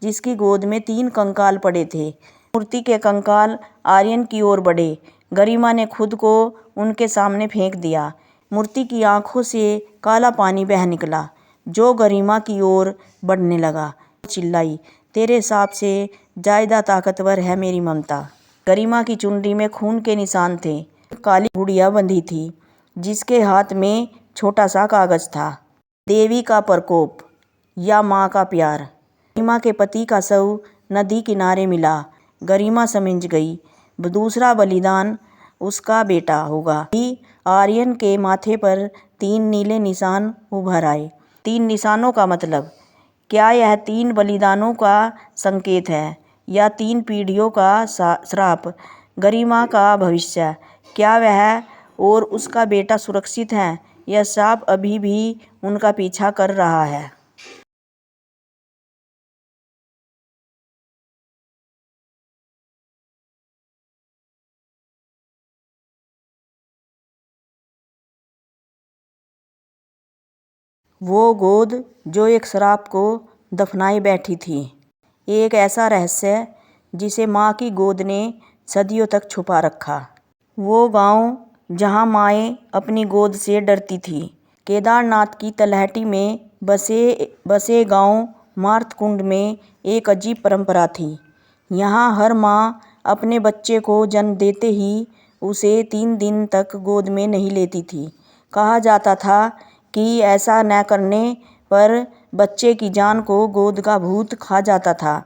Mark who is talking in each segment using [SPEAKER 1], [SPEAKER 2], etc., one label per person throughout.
[SPEAKER 1] जिसकी गोद में 3 कंकाल पड़े थे। मूर्ति के कंकाल आर्यन की ओर बढ़े। गरिमा ने खुद को उनके सामने फेंक दिया। मूर्ति की आंखों से काला पानी बह निकला, जो गरिमा की ओर बढ़ने लगा। चिल्लाई, तेरे हिसाब से ज्यादा ताकतवर है मेरी ममता। गरिमा की चुनरी में खून के निशान थे। काली गुड़िया बंधी थी, जिसके हाथ में छोटा सा कागज था। देवी का प्रकोप या माँ का प्यार। गरिमा के पति का शव नदी किनारे मिला। गरिमा समझ गई, दूसरा बलिदान उसका बेटा होगा। आर्यन के माथे पर 3 नीले निशान उभर आए। 3 निशानों का मतलब, क्या यह 3 बलिदानों का संकेत है या 3 पीढ़ियों का श्राप? गरिमा का भविष्य, क्या वह और उसका बेटा सुरक्षित हैं या श्राप अभी भी उनका पीछा कर रहा है? वो गोद जो एक श्राप को दफनाए बैठी थी, एक ऐसा रहस्य जिसे माँ की गोद ने सदियों तक छुपा रखा। वो गांव जहाँ माएँ अपनी गोद से डरती थी। केदारनाथ की तलहटी में बसे गांव मार्तकुंड में एक अजीब परंपरा थी। यहाँ हर माँ अपने बच्चे को जन्म देते ही उसे 3 दिन तक गोद में नहीं लेती थी। कहा जाता था कि ऐसा न करने पर बच्चे की जान को गोद का भूत खा जाता था।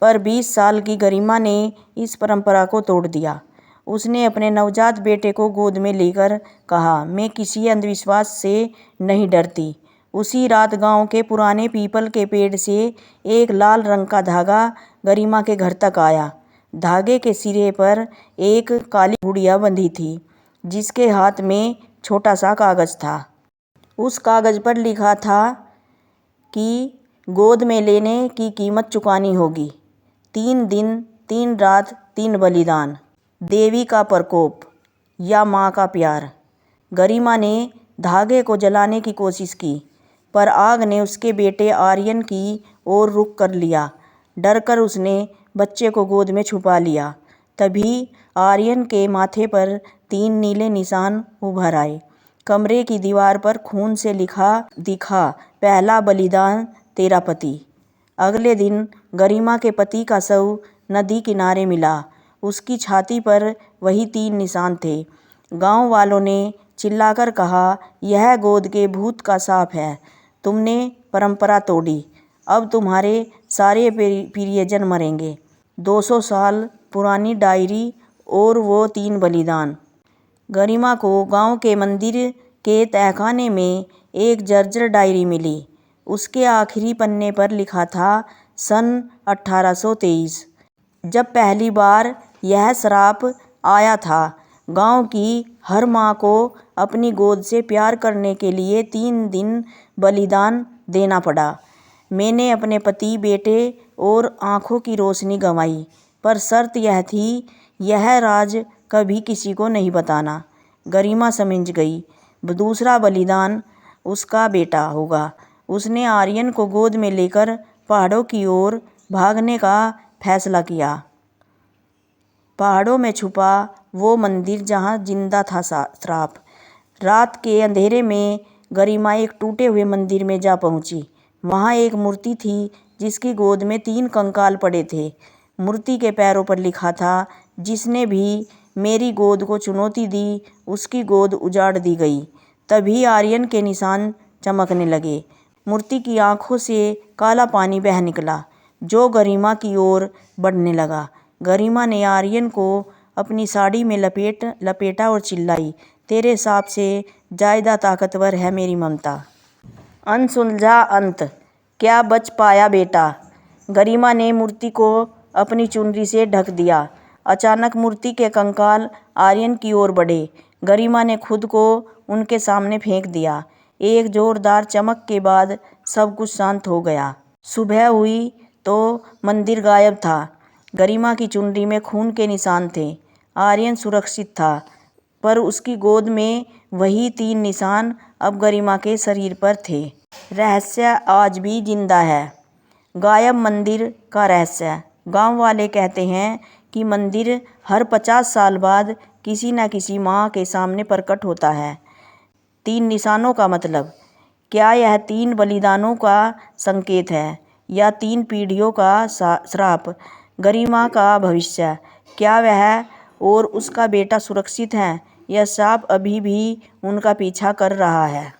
[SPEAKER 1] पर 20 साल की गरिमा ने इस परंपरा को तोड़ दिया। उसने अपने नवजात बेटे को गोद में लेकर कहा, मैं किसी अंधविश्वास से नहीं डरती। उसी रात गांव के पुराने पीपल के पेड़ से एक लाल रंग का धागा गरिमा के घर तक आया। धागे के सिरे पर एक काली गुड़िया बंधी थी, जिसके हाथ में छोटा सा कागज था। उस कागज पर लिखा था कि गोद में लेने की कीमत चुकानी होगी। 3 दिन 3 रात 3 बलिदान। देवी का प्रकोप या माँ का प्यार। गरिमा ने धागे को जलाने की कोशिश की, पर आग ने उसके बेटे आर्यन की ओर रुख कर लिया। डरकर उसने बच्चे को गोद में छुपा लिया। तभी आर्यन के माथे पर 3 नीले निशान उभर आए। कमरे की दीवार पर खून से लिखा दिखा, पहला बलिदान तेरा पति। अगले दिन गरिमा के पति का शव नदी किनारे मिला। उसकी छाती पर वही 3 निशान थे। गांव वालों ने चिल्लाकर कहा, यह गोद के भूत का शाप है। तुमने परंपरा तोड़ी, अब तुम्हारे सारे प्रियजन मरेंगे। 200 साल पुरानी डायरी और वो 3 बलिदान। गरिमा को गांव के मंदिर के तहखाने में एक जर्जर डायरी मिली। उसके आखिरी पन्ने पर लिखा था, सन 1823। जब पहली बार यह श्राप आया था। गांव की हर माँ को अपनी गोद से प्यार करने के लिए 3 दिन बलिदान देना पड़ा। मैंने अपने पति, बेटे और आँखों की रोशनी गंवाई, पर शर्त यह थी, यह राज कभी किसी को नहीं बताना। गरिमा समझ गई, दूसरा बलिदान उसका बेटा होगा। उसने आर्यन को गोद में लेकर पहाड़ों की ओर भागने का फैसला किया। पहाड़ों में छुपा वो मंदिर जहाँ जिंदा था श्राप। रात के अंधेरे में गरिमा एक टूटे हुए मंदिर में जा पहुंची। वहाँ एक मूर्ति थी, जिसकी गोद में 3 कंकाल पड़े थे। मूर्ति के पैरों पर लिखा था, जिसने भी मेरी गोद को चुनौती दी, उसकी गोद उजाड़ दी गई। तभी आर्यन के निशान चमकने लगे। मूर्ति की आंखों से काला पानी बह निकला, जो गरिमा की ओर बढ़ने लगा। गरिमा ने आर्यन को अपनी साड़ी में लपेटा और चिल्लाई, तेरे हिसाब से ज्यादा ताकतवर है मेरी ममता। अनसुलझा अंत, क्या बच पाया बेटा? गरिमा ने मूर्ति को अपनी चुनरी से ढक दिया। अचानक मूर्ति के कंकाल आर्यन की ओर बढ़े। गरिमा ने खुद को उनके सामने फेंक दिया। एक जोरदार चमक के बाद सब कुछ शांत हो गया। सुबह हुई तो मंदिर गायब था। गरिमा की चुनरी में खून के निशान थे। आर्यन सुरक्षित था, पर उसकी गोद में वही 3 निशान अब गरिमा के शरीर पर थे। रहस्य आज भी जिंदा है। गायब मंदिर का रहस्य। गांव वाले कहते हैं कि मंदिर हर 50 साल बाद किसी न किसी माँ के सामने प्रकट होता है। 3 निशानों का मतलब, क्या यह 3 बलिदानों का संकेत है या 3 पीढ़ियों का श्राप? गरिमा का भविष्य, क्या वह और उसका बेटा सुरक्षित हैं या श्राप अभी भी उनका पीछा कर रहा है?